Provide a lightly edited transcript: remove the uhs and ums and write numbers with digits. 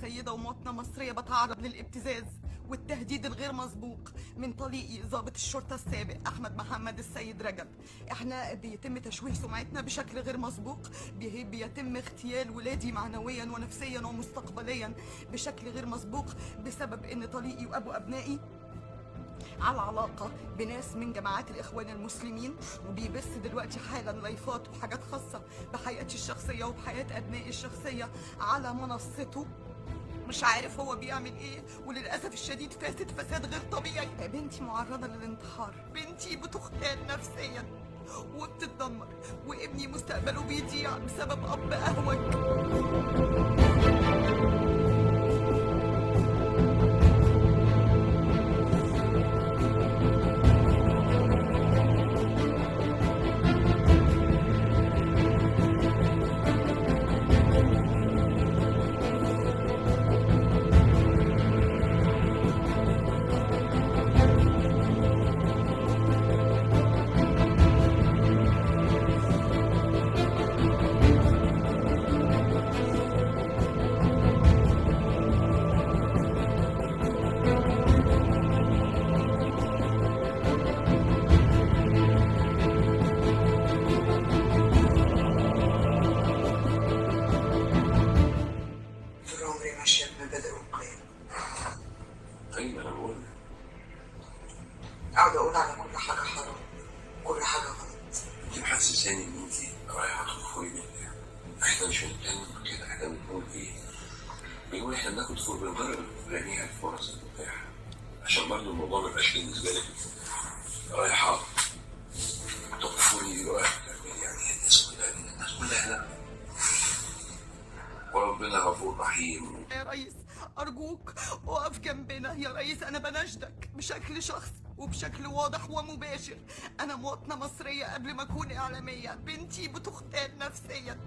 كسيدة ومواطنة مصرية بتعرض للابتزاز والتهديد الغير مسبوق من طليقي ضابط الشرطة السابق أحمد محمد السيد رجب. احنا بيتم تشويه سمعتنا بشكل غير مسبوق، بيتم اغتيال ولادي معنويا ونفسيا ومستقبليا بشكل غير مسبوق بسبب ان طليقي وابو ابنائي على علاقة بناس من جماعات الإخوان المسلمين، وبيبث دلوقتي حالا لايفات وحاجات خاصة بحياتي الشخصية وبحياة أبنائي الشخصية على منصته. مش عارف هو بيعمل ايه، وللأسف الشديد فاسد فساد غير طبيعي. بنتي معرضة للانتحار، بنتي بتختال نفسيا وبتتدمر، وابني مستقبله بيضيع بسبب أب أهوج. طول عمري ماشية بمبادئ وقيم. ايوه انا بقول أقعد أقول على كل حاجة حرام، كل حاجة غلط. انت محسساني ان انت رايحه تدخلي منها. احنا مش بنتكلم كده، احنا بنقول ايه؟ بنقول احنا بناخد بنجرب جميع الفرص المتاحه عشان برضه الموضوع ما يبقاش بالنسبه لك رايحه تقفوني دلوقتي يعني الناس كلها لا. وربنا غفور رحيم. يا ريس أرجوك وقف جنبنا يا ريس، أنا بناشدك بشكل شخصي وبشكل واضح ومباشر. أنا مواطنة مصرية قبل ما أكون إعلامية، بنتي بتختال نفسيا.